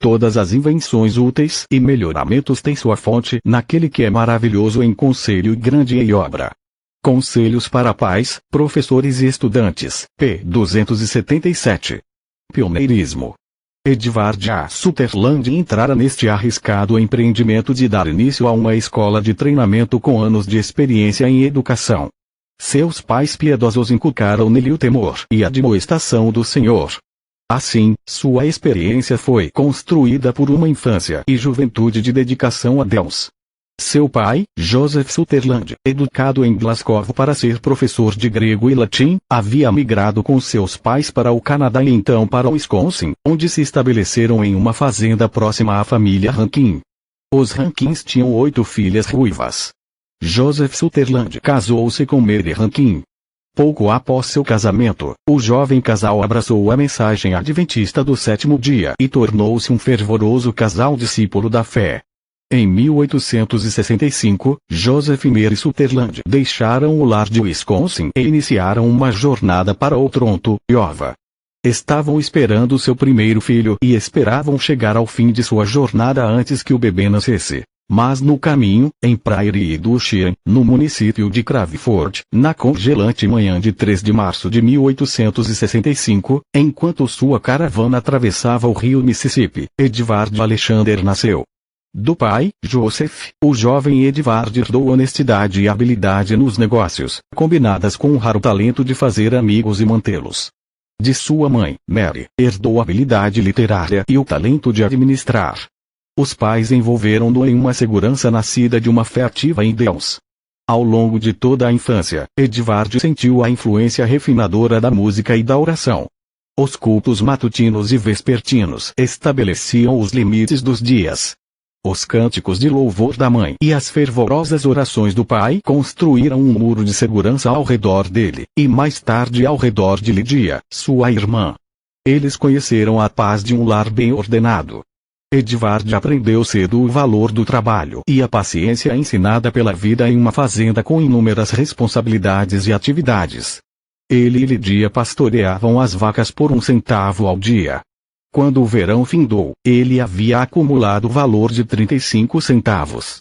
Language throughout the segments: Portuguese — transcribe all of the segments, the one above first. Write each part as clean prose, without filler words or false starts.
Todas as invenções úteis e melhoramentos têm sua fonte naquele que é maravilhoso em conselho e grande em obra. Conselhos para pais, professores e estudantes, p. 277. Pioneirismo. Edvard A. Sutherland entrara neste arriscado empreendimento de dar início a uma escola de treinamento com anos de experiência em educação. Seus pais piedosos inculcaram nele o temor e a admoestação do Senhor. Assim, sua experiência foi construída por uma infância e juventude de dedicação a Deus. Seu pai, Joseph Sutherland, educado em Glasgow para ser professor de grego e latim, havia migrado com seus pais para o Canadá e então para o Wisconsin, onde se estabeleceram em uma fazenda próxima à família Rankin. Os Rankins tinham 8 filhas ruivas. Joseph Sutherland casou-se com Mary Rankin. Pouco após seu casamento, o jovem casal abraçou a mensagem adventista do sétimo dia e tornou-se um fervoroso casal discípulo da fé. Em 1865, Joseph e Mary Sutherland deixaram o lar de Wisconsin e iniciaram uma jornada para o Toronto, Iowa. Estavam esperando seu primeiro filho e esperavam chegar ao fim de sua jornada antes que o bebê nascesse. Mas no caminho, em Prairie du Chien, no município de Crawford, na congelante manhã de 3 de março de 1865, enquanto sua caravana atravessava o rio Mississippi, Edward Alexander nasceu. Do pai, Joseph, o jovem Edward herdou honestidade e habilidade nos negócios, combinadas com um raro talento de fazer amigos e mantê-los. De sua mãe, Mary, herdou a habilidade literária e o talento de administrar. Os pais envolveram-no em uma segurança nascida de uma fé ativa em Deus. Ao longo de toda a infância, Edward sentiu a influência refinadora da música e da oração. Os cultos matutinos e vespertinos estabeleciam os limites dos dias. Os cânticos de louvor da mãe e as fervorosas orações do pai construíram um muro de segurança ao redor dele, e mais tarde ao redor de Lydia, sua irmã. Eles conheceram a paz de um lar bem ordenado. Edward aprendeu cedo o valor do trabalho e a paciência ensinada pela vida em uma fazenda com inúmeras responsabilidades e atividades. Ele e Lydia pastoreavam as vacas por 1 centavo ao dia. Quando o verão findou, ele havia acumulado o valor de 35 centavos.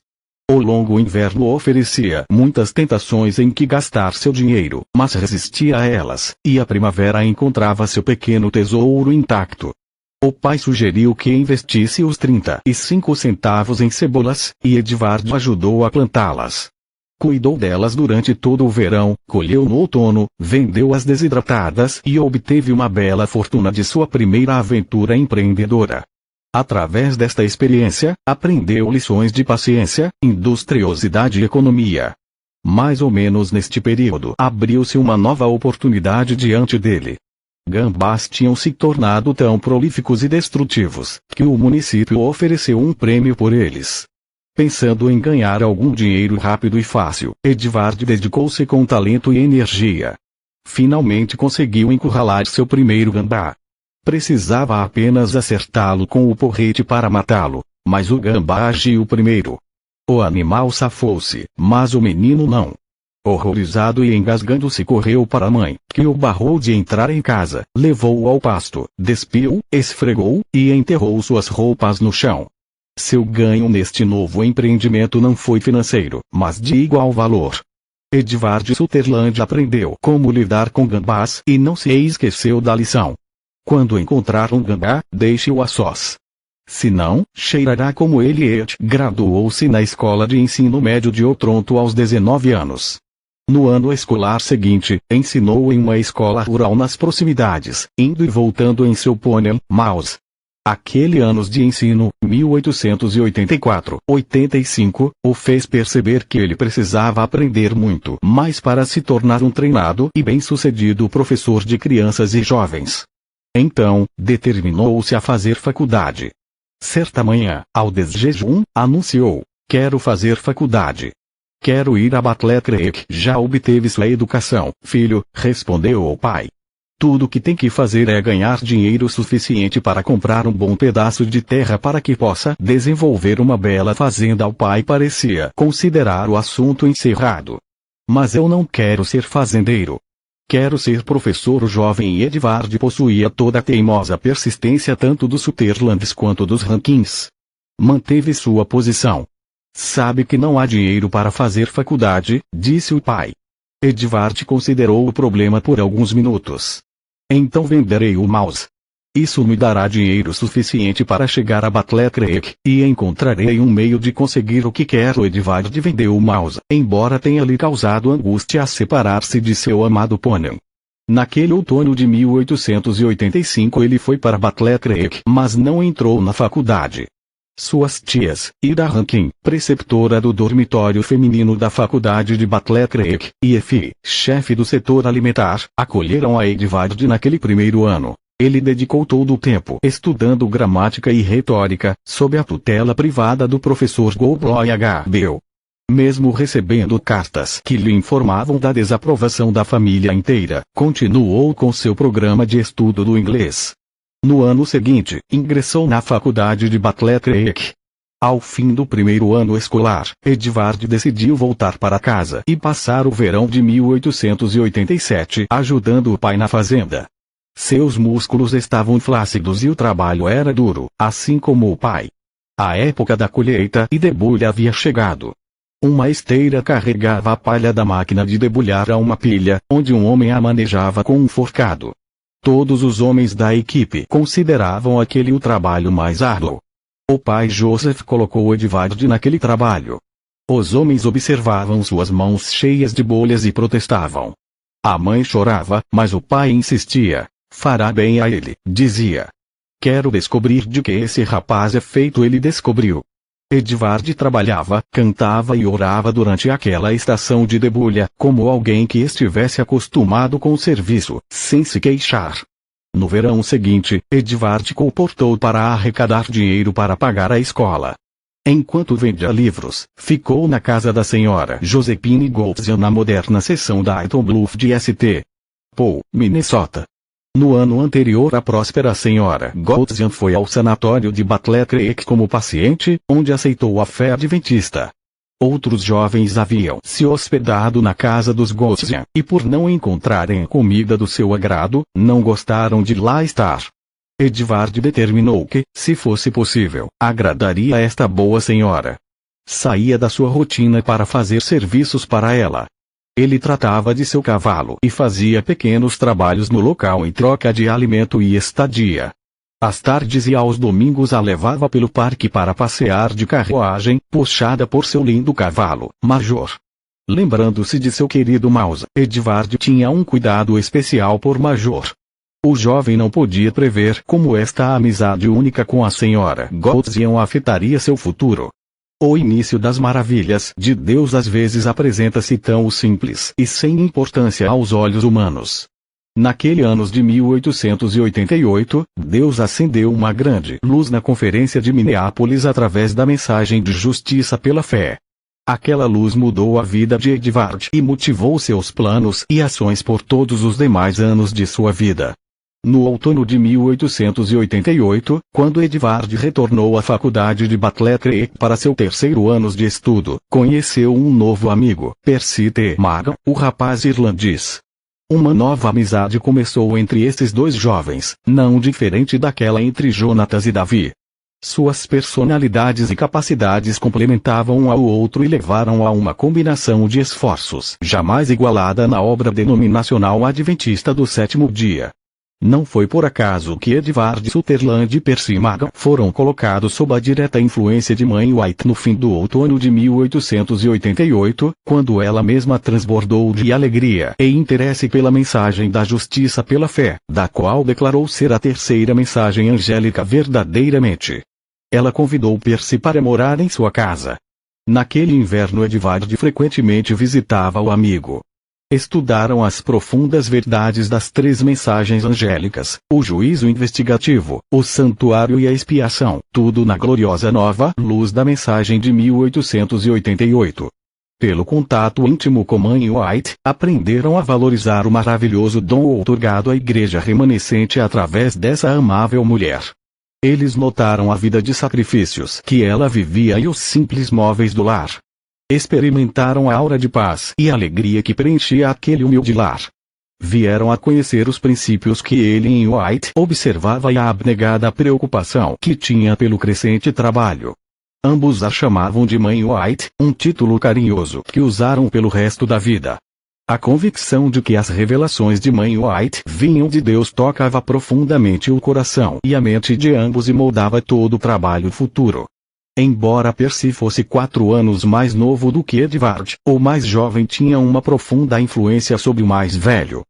O longo inverno oferecia muitas tentações em que gastar seu dinheiro, mas resistia a elas, e a primavera encontrava seu pequeno tesouro intacto. O pai sugeriu que investisse os 35 centavos em cebolas, e Edward ajudou a plantá-las. Cuidou delas durante todo o verão, colheu no outono, vendeu-as desidratadas e obteve uma bela fortuna de sua primeira aventura empreendedora. Através desta experiência, aprendeu lições de paciência, industriosidade e economia. Mais ou menos neste período, abriu-se uma nova oportunidade diante dele. Gambás tinham se tornado tão prolíficos e destrutivos, que o município ofereceu um prêmio por eles. Pensando em ganhar algum dinheiro rápido e fácil, Edward dedicou-se com talento e energia. Finalmente conseguiu encurralar seu primeiro gambá. Precisava apenas acertá-lo com o porrete para matá-lo, mas o gambá agiu primeiro. O animal safou-se, mas o menino não. Horrorizado e engasgando-se correu para a mãe, que o barrou de entrar em casa, levou-o ao pasto, despiu, esfregou, e enterrou suas roupas no chão. Seu ganho neste novo empreendimento não foi financeiro, mas de igual valor. Edward Sutherland aprendeu como lidar com gambás e não se esqueceu da lição. Quando encontrar um gambá, deixe-o a sós. Se não, cheirará como ele. Graduou-se na escola de ensino médio de Toronto aos 19 anos. No ano escolar seguinte, ensinou em uma escola rural nas proximidades, indo e voltando em seu pônei, Mouse. Aquele anos de ensino, 1884-85, o fez perceber que ele precisava aprender muito mais para se tornar um treinado e bem-sucedido professor de crianças e jovens. Então, determinou-se a fazer faculdade. Certa manhã, ao desjejum, anunciou: "Quero fazer faculdade. Quero ir a Butler Creek." "Já obteve sua educação, filho", respondeu o pai. "Tudo o que tem que fazer é ganhar dinheiro suficiente para comprar um bom pedaço de terra para que possa desenvolver uma bela fazenda." O pai parecia considerar o assunto encerrado. "Mas eu não quero ser fazendeiro." Quero ser professor. O jovem Edvard possuía toda a teimosa persistência tanto dos Sutherlands quanto dos Rankins. Manteve sua posição. Sabe que não há dinheiro para fazer faculdade, disse o pai. Edvard considerou o problema por alguns minutos. Então venderei o mouse. Isso me dará dinheiro suficiente para chegar a Battle Creek, e encontrarei um meio de conseguir o que quero. Edvard vendeu o mouse, embora tenha lhe causado angústia a separar-se de seu amado Ponen. Naquele outono de 1885 ele foi para Battle Creek, mas não entrou na faculdade. Suas tias, Ida Rankin, preceptora do dormitório feminino da faculdade de Battle Creek, e Effie, chefe do setor alimentar, acolheram a Edvard naquele primeiro ano. Ele dedicou todo o tempo estudando gramática e retórica, sob a tutela privada do professor Goldbloy H. Bell. Mesmo recebendo cartas que lhe informavam da desaprovação da família inteira, continuou com seu programa de estudo do inglês. No ano seguinte, ingressou na faculdade de Battle Creek. Ao fim do primeiro ano escolar, Edvard decidiu voltar para casa e passar o verão de 1887 ajudando o pai na fazenda. Seus músculos estavam flácidos e o trabalho era duro, assim como o pai. A época da colheita e debulha havia chegado. Uma esteira carregava a palha da máquina de debulhar a uma pilha, onde um homem a manejava com um forcado. Todos os homens da equipe consideravam aquele o trabalho mais árduo. O pai Joseph colocou Edvard naquele trabalho. Os homens observavam suas mãos cheias de bolhas e protestavam. A mãe chorava, mas o pai insistia. Fará bem a ele, dizia. Quero descobrir de que esse rapaz é feito. Ele descobriu. Edvard trabalhava, cantava e orava durante aquela estação de debulha, como alguém que estivesse acostumado com o serviço, sem se queixar. No verão seguinte, Edvard comportou para arrecadar dinheiro para pagar a escola. Enquanto vendia livros, ficou na casa da senhora Josephine Goldzian na moderna seção da Iton Bluff de St. Paul, Minnesota. No ano anterior a próspera senhora Goldzian foi ao sanatório de Battle Creek como paciente, onde aceitou a fé adventista. Outros jovens haviam se hospedado na casa dos Goldzian, e por não encontrarem comida do seu agrado, não gostaram de lá estar. Edvard determinou que, se fosse possível, agradaria esta boa senhora. Saía da sua rotina para fazer serviços para ela. Ele tratava de seu cavalo e fazia pequenos trabalhos no local em troca de alimento e estadia. Às tardes e aos domingos a levava pelo parque para passear de carruagem, puxada por seu lindo cavalo, Major. Lembrando-se de seu querido Mouse, Edvard tinha um cuidado especial por Major. O jovem não podia prever como esta amizade única com a senhora Goldzian afetaria seu futuro. O início das maravilhas de Deus às vezes apresenta-se tão simples e sem importância aos olhos humanos. Naquele ano de 1888, Deus acendeu uma grande luz na conferência de Minneapolis através da mensagem de justiça pela fé. Aquela luz mudou a vida de Edvard e motivou seus planos e ações por todos os demais anos de sua vida. No outono de 1888, quando Edvard retornou à faculdade de Battle Creek para seu terceiro ano de estudo, conheceu um novo amigo, Percy T. Magan, o rapaz irlandês. Uma nova amizade começou entre esses dois jovens, não diferente daquela entre Jonatas e Davi. Suas personalidades e capacidades complementavam um ao outro e levaram a uma combinação de esforços jamais igualada na obra denominacional adventista do sétimo dia. Não foi por acaso que Edvard Sutherland e Percy Magan foram colocados sob a direta influência de Mãe White no fim do outono de 1888, quando ela mesma transbordou de alegria e interesse pela mensagem da justiça pela fé, da qual declarou ser a terceira mensagem angélica verdadeiramente. Ela convidou Percy para morar em sua casa. Naquele inverno Edvard frequentemente visitava o amigo. Estudaram as profundas verdades das três mensagens angélicas, o juízo investigativo, o santuário e a expiação, tudo na gloriosa nova luz da mensagem de 1888. Pelo contato íntimo com Mãe White, aprenderam a valorizar o maravilhoso dom outorgado à igreja remanescente através dessa amável mulher. Eles notaram a vida de sacrifícios que ela vivia e os simples móveis do lar. Experimentaram a aura de paz e alegria que preenchia aquele humilde lar. Vieram a conhecer os princípios que ele em White observava e a abnegada preocupação que tinha pelo crescente trabalho. Ambos a chamavam de Mãe White, um título carinhoso que usaram pelo resto da vida. A convicção de que as revelações de Mãe White vinham de Deus tocava profundamente o coração e a mente de ambos e moldava todo o trabalho futuro. Embora Percy fosse 4 anos mais novo do que Edvard, o mais jovem tinha uma profunda influência sobre o mais velho.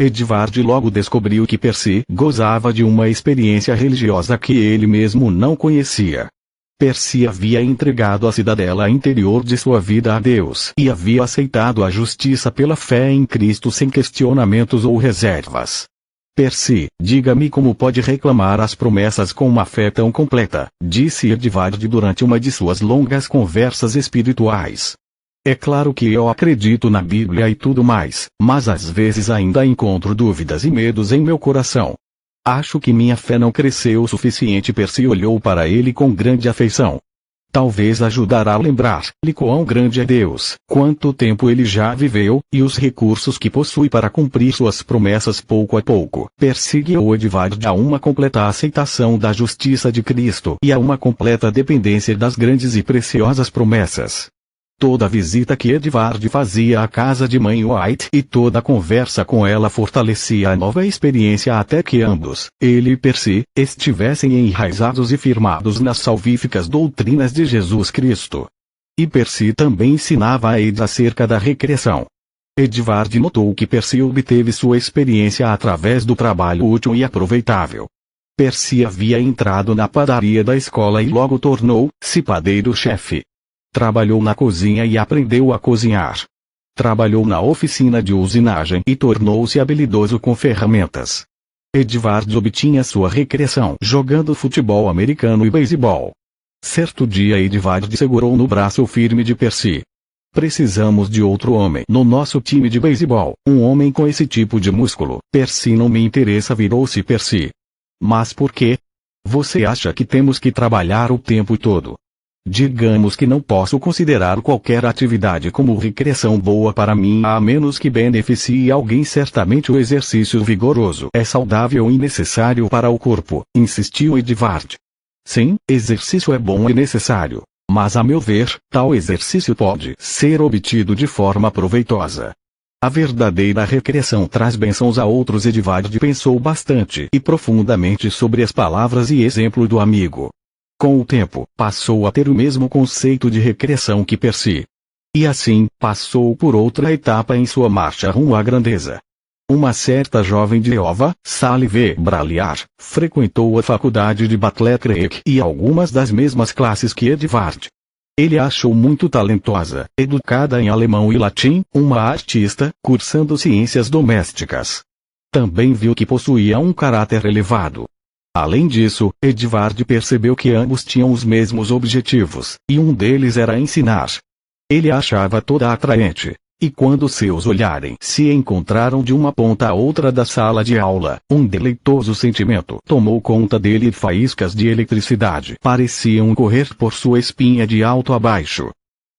Edvard logo descobriu que Percy gozava de uma experiência religiosa que ele mesmo não conhecia. Percy havia entregado a cidadela interior de sua vida a Deus e havia aceitado a justiça pela fé em Cristo sem questionamentos ou reservas. Percy, diga-me como pode reclamar as promessas com uma fé tão completa, disse Edvard durante uma de suas longas conversas espirituais. É claro que eu acredito na Bíblia e tudo mais, mas às vezes ainda encontro dúvidas e medos em meu coração. Acho que minha fé não cresceu o suficiente. Percy olhou para ele com grande afeição. Talvez ajudará a lembrar-lhe quão grande é Deus, quanto tempo ele já viveu, e os recursos que possui para cumprir suas promessas pouco a pouco. Percy guiou Edvard a uma completa aceitação da justiça de Cristo e a uma completa dependência das grandes e preciosas promessas. Toda a visita que Edvard fazia à casa de Mãe White e toda a conversa com ela fortalecia a nova experiência até que ambos, ele e Percy, estivessem enraizados e firmados nas salvíficas doutrinas de Jesus Cristo. E Percy também ensinava a Ed acerca da recreação. Edvard notou que Percy obteve sua experiência através do trabalho útil e aproveitável. Percy havia entrado na padaria da escola e logo tornou-se padeiro-chefe. Trabalhou na cozinha e aprendeu a cozinhar. Trabalhou na oficina de usinagem e tornou-se habilidoso com ferramentas. Edvard obtinha sua recreação jogando futebol americano e beisebol. Certo dia Edvard segurou no braço firme de Percy. Precisamos de outro homem no nosso time de beisebol, um homem com esse tipo de músculo. Percy não me interessa, virou-se Percy. Mas por quê? Você acha que temos que trabalhar o tempo todo? Digamos que não posso considerar qualquer atividade como recreação boa para mim a menos que beneficie alguém. Certamente o exercício vigoroso é saudável e necessário para o corpo, insistiu Edvard. Sim, exercício é bom e necessário, mas a meu ver, tal exercício pode ser obtido de forma proveitosa. A verdadeira recreação traz bênçãos a outros. Edvard pensou bastante e profundamente sobre as palavras e exemplo do amigo. Com o tempo, passou a ter o mesmo conceito de recreação que Percy. E assim, passou por outra etapa em sua marcha rumo à grandeza. Uma certa jovem de Iowa, Sally V. Braliar, frequentou a faculdade de Butler Creek e algumas das mesmas classes que Edvard. Ele a achou muito talentosa, educada em alemão e latim, uma artista, cursando ciências domésticas. Também viu que possuía um caráter elevado. Além disso, Edvard percebeu que ambos tinham os mesmos objetivos, e um deles era ensinar. Ele a achava toda atraente, e quando seus olhares se encontraram de uma ponta a outra da sala de aula, um deleitoso sentimento tomou conta dele e faíscas de eletricidade pareciam correr por sua espinha de alto a baixo.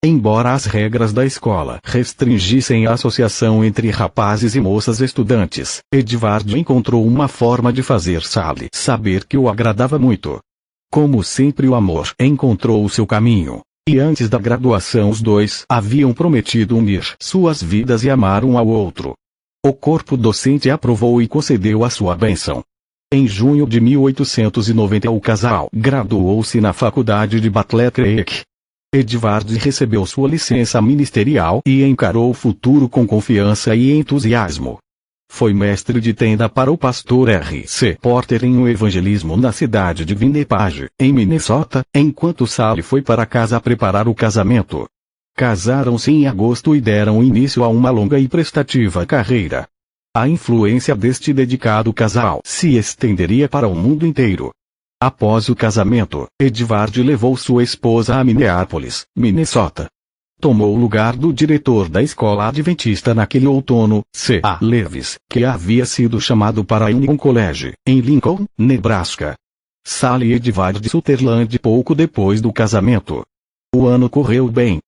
Embora as regras da escola restringissem a associação entre rapazes e moças estudantes, Edvard encontrou uma forma de fazer Sally saber que o agradava muito. Como sempre, o amor encontrou o seu caminho, e antes da graduação os dois haviam prometido unir suas vidas e amar um ao outro. O corpo docente aprovou e concedeu a sua bênção. Em junho de 1890 o casal graduou-se na faculdade de Butler Creek. Edvard recebeu sua licença ministerial e encarou o futuro com confiança e entusiasmo. Foi mestre de tenda para o pastor R.C. Porter em um evangelismo na cidade de Winnipeg, em Minnesota, enquanto Sally foi para casa preparar o casamento. Casaram-se em agosto e deram início a uma longa e prestativa carreira. A influência deste dedicado casal se estenderia para o mundo inteiro. Após o casamento, Edvard levou sua esposa a Minneapolis, Minnesota. Tomou o lugar do diretor da escola adventista naquele outono, C.A. Lewis, que havia sido chamado para Union College, em Lincoln, Nebraska. Sally e Edvard Sutherland pouco depois do casamento. O ano correu bem.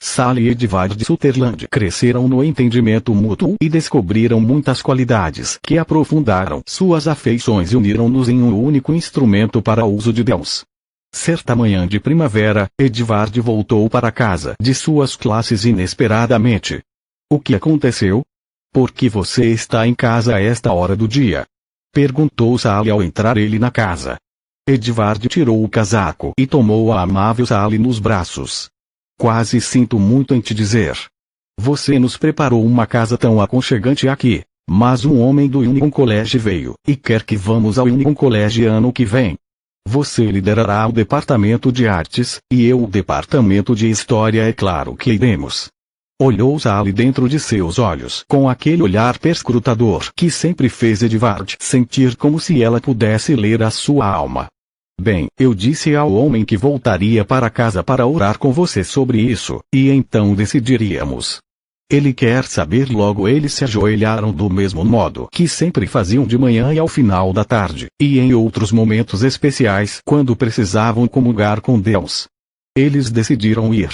Sally e Edvard Sutherland cresceram no entendimento mútuo e descobriram muitas qualidades que aprofundaram suas afeições e uniram-nos em um único instrumento para o uso de Deus. Certa manhã de primavera, Edvard voltou para casa de suas classes inesperadamente. O que aconteceu? Por que você está em casa a esta hora do dia? Perguntou Sally ao entrar ele na casa. Edvard tirou o casaco e tomou a amável Sally nos braços. Quase sinto muito em te dizer. Você nos preparou uma casa tão aconchegante aqui, mas um homem do Union College veio e quer que vamos ao Union College ano que vem. Você liderará o departamento de artes, e eu o departamento de história, é claro que iremos. Olhou Sally dentro de seus olhos com aquele olhar perscrutador que sempre fez Edvard sentir como se ela pudesse ler a sua alma. Bem, eu disse ao homem que voltaria para casa para orar com você sobre isso, e então decidiríamos. Ele quer saber. Logo eles se ajoelharam do mesmo modo que sempre faziam de manhã e ao final da tarde, e em outros momentos especiais quando precisavam comungar com Deus. Eles decidiram ir